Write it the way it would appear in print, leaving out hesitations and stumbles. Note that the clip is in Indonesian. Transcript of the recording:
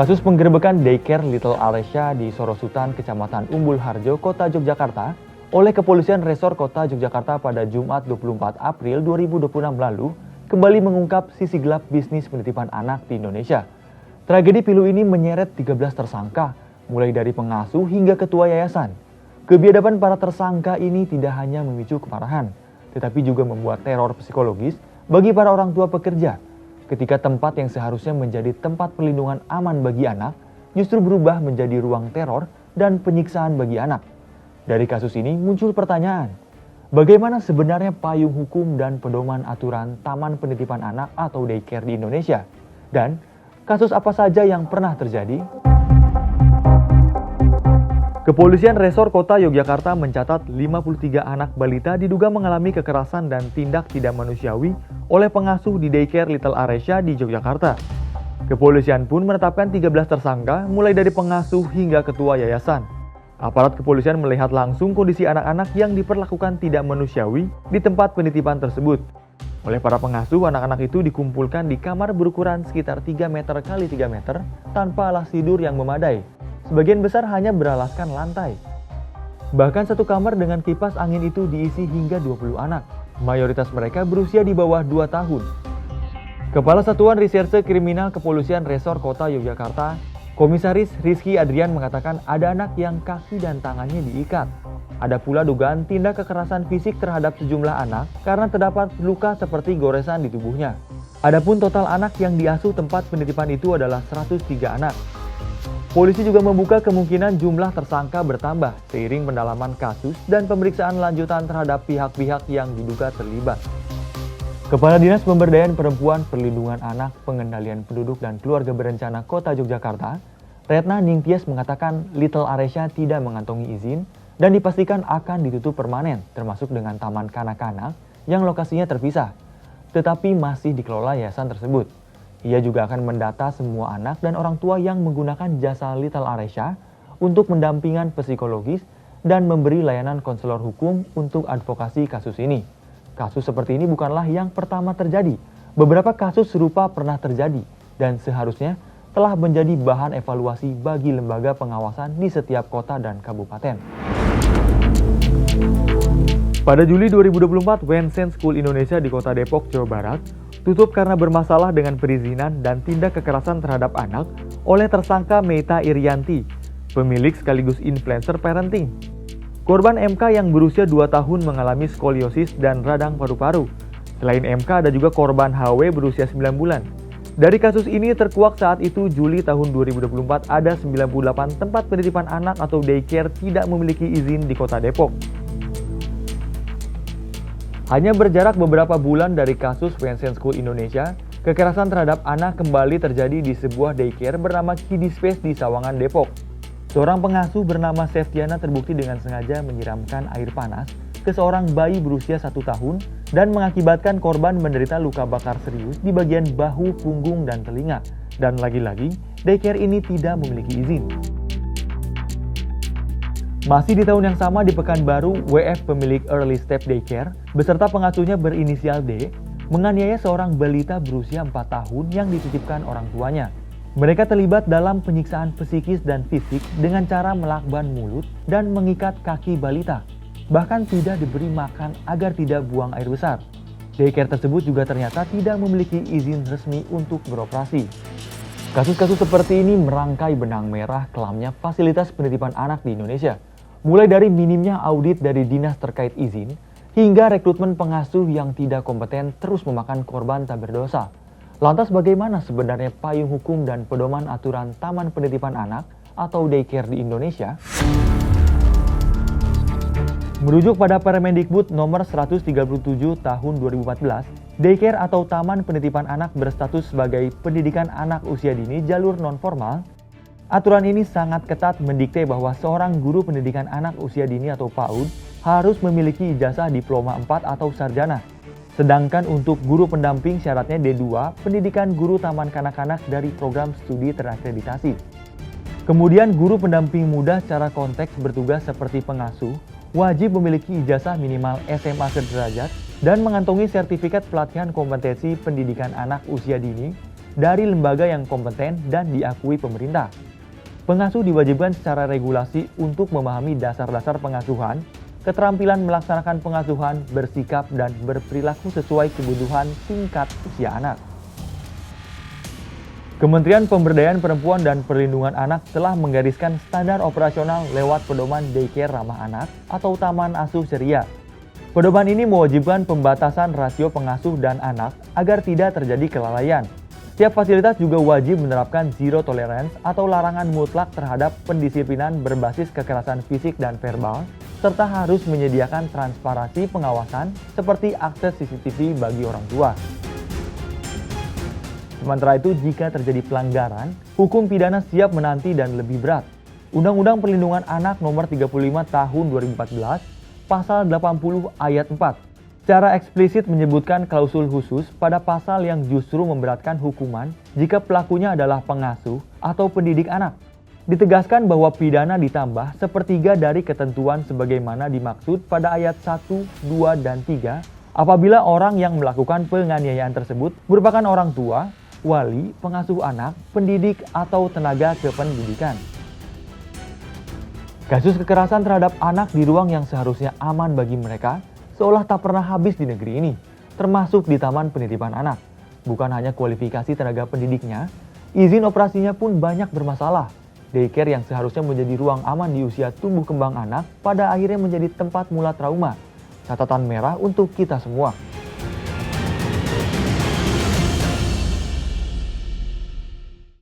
Kasus penggerebekan daycare Little Aresya di Sorosutan, Kecamatan Umbul Harjo, Kota Yogyakarta oleh Kepolisian Resor Kota Yogyakarta pada Jumat 24 April 2026 lalu kembali mengungkap sisi gelap bisnis penitipan anak di Indonesia. Tragedi pilu ini menyeret 13 tersangka, mulai dari pengasuh hingga ketua yayasan. Kebiadaban para tersangka ini tidak hanya memicu kemarahan, tetapi juga membuat teror psikologis bagi para orang tua pekerja. Ketika tempat yang seharusnya menjadi tempat perlindungan aman bagi anak, justru berubah menjadi ruang teror dan penyiksaan bagi anak. Dari kasus ini muncul pertanyaan, bagaimana sebenarnya payung hukum dan pedoman aturan taman penitipan anak atau daycare di Indonesia? Dan kasus apa saja yang pernah terjadi? Kepolisian Resor Kota Yogyakarta mencatat 53 anak balita diduga mengalami kekerasan dan tindak tidak manusiawi oleh pengasuh di daycare Little Aresya di Yogyakarta. Kepolisian pun menetapkan 13 tersangka mulai dari pengasuh hingga ketua yayasan. Aparat kepolisian melihat langsung kondisi anak-anak yang diperlakukan tidak manusiawi di tempat penitipan tersebut. Oleh para pengasuh, anak-anak itu dikumpulkan di kamar berukuran sekitar 3 meter x 3 meter tanpa alas tidur yang memadai. Sebagian besar hanya beralaskan lantai. Bahkan satu kamar dengan kipas angin itu diisi hingga 20 anak. Mayoritas mereka berusia di bawah 2 tahun. Kepala Satuan Reserse Kriminal Kepolisian Resor Kota Yogyakarta, Komisaris Rizky Adrian mengatakan ada anak yang kaki dan tangannya diikat. Ada pula dugaan tindak kekerasan fisik terhadap sejumlah anak karena terdapat luka seperti goresan di tubuhnya. Adapun total anak yang diasuh tempat penitipan itu adalah 103 anak. Polisi juga membuka kemungkinan jumlah tersangka bertambah seiring pendalaman kasus dan pemeriksaan lanjutan terhadap pihak-pihak yang diduga terlibat. Kepala Dinas Pemberdayaan Perempuan, Perlindungan Anak, Pengendalian Penduduk dan Keluarga Berencana Kota Yogyakarta, Retna Ningtyas mengatakan Little Aresya tidak mengantongi izin dan dipastikan akan ditutup permanen, termasuk dengan taman kanak-kanak yang lokasinya terpisah, tetapi masih dikelola yayasan tersebut. Ia juga akan mendata semua anak dan orang tua yang menggunakan jasa Little Aresya untuk pendampingan psikologis dan memberi layanan konselor hukum untuk advokasi kasus ini. Kasus seperti ini bukanlah yang pertama terjadi. Beberapa kasus serupa pernah terjadi dan seharusnya telah menjadi bahan evaluasi bagi lembaga pengawasan di setiap kota dan kabupaten. Pada Juli 2024, Wensen School Indonesia di Kota Depok, Jawa Barat, tutup karena bermasalah dengan perizinan dan tindak kekerasan terhadap anak oleh tersangka Meita Irianti, pemilik sekaligus influencer parenting. Korban MK yang berusia 2 tahun mengalami skoliosis dan radang paru-paru. Selain MK, ada juga korban HW berusia 9 bulan. Dari kasus ini terkuak saat itu Juli tahun 2024 ada 98 tempat penitipan anak atau daycare tidak memiliki izin di Kota Depok. Hanya berjarak beberapa bulan dari kasus Wensen School Indonesia, kekerasan terhadap anak kembali terjadi di sebuah daycare bernama Kiddie Space di Sawangan, Depok. Seorang pengasuh bernama Septiana terbukti dengan sengaja menyiramkan air panas ke seorang bayi berusia 1 tahun dan mengakibatkan korban menderita luka bakar serius di bagian bahu, punggung, dan telinga. Dan lagi-lagi, daycare ini tidak memiliki izin. Masih di tahun yang sama di Pekanbaru, WF pemilik Early Step Daycare beserta pengasuhnya berinisial D menganiaya seorang balita berusia 4 tahun yang dititipkan orang tuanya. Mereka terlibat dalam penyiksaan psikis dan fisik dengan cara melakban mulut dan mengikat kaki balita. Bahkan tidak diberi makan agar tidak buang air besar. Daycare tersebut juga ternyata tidak memiliki izin resmi untuk beroperasi. Kasus-kasus seperti ini merangkai benang merah kelamnya fasilitas penitipan anak di Indonesia. Mulai dari minimnya audit dari dinas terkait izin, hingga rekrutmen pengasuh yang tidak kompeten terus memakan korban tak berdosa. Lantas bagaimana sebenarnya payung hukum dan pedoman aturan taman penitipan anak atau daycare di Indonesia? Merujuk pada Permendikbud nomor 137 tahun 2014, daycare atau taman penitipan anak berstatus sebagai pendidikan anak usia dini jalur non-formal. Aturan ini sangat ketat mendikte bahwa seorang guru pendidikan anak usia dini atau PAUD harus memiliki ijazah diploma 4 atau sarjana. Sedangkan untuk guru pendamping syaratnya D2, pendidikan guru taman kanak-kanak dari program studi terakreditasi. Kemudian guru pendamping muda secara konteks bertugas seperti pengasuh wajib memiliki ijazah minimal SMA sederajat dan mengantongi sertifikat pelatihan kompetensi pendidikan anak usia dini dari lembaga yang kompeten dan diakui pemerintah. Pengasuh diwajibkan secara regulasi untuk memahami dasar-dasar pengasuhan, keterampilan melaksanakan pengasuhan, bersikap dan berperilaku sesuai kebutuhan tingkat usia anak. Kementerian Pemberdayaan Perempuan dan Perlindungan Anak telah menggariskan standar operasional lewat pedoman daycare ramah anak atau taman asuh ceria. Pedoman ini mewajibkan pembatasan rasio pengasuh dan anak agar tidak terjadi kelalaian. Setiap fasilitas juga wajib menerapkan zero tolerance atau larangan mutlak terhadap pendisiplinan berbasis kekerasan fisik dan verbal, serta harus menyediakan transparansi pengawasan seperti akses CCTV bagi orang tua. Sementara itu, jika terjadi pelanggaran, hukum pidana siap menanti dan lebih berat. Undang-Undang Perlindungan Anak Nomor 35 Tahun 2014, Pasal 80 Ayat 4, secara eksplisit menyebutkan klausul khusus pada pasal yang justru memberatkan hukuman jika pelakunya adalah pengasuh atau pendidik anak. Ditegaskan bahwa pidana ditambah sepertiga dari ketentuan sebagaimana dimaksud pada ayat 1, 2, dan 3 apabila orang yang melakukan penganiayaan tersebut merupakan orang tua, wali, pengasuh anak, pendidik, atau tenaga kependidikan. Kasus kekerasan terhadap anak di ruang yang seharusnya aman bagi mereka seolah tak pernah habis di negeri ini, termasuk di Taman Penitipan Anak. Bukan hanya kualifikasi tenaga pendidiknya, izin operasinya pun banyak bermasalah. Daycare yang seharusnya menjadi ruang aman di usia tumbuh kembang anak pada akhirnya menjadi tempat mula trauma. Catatan merah untuk kita semua.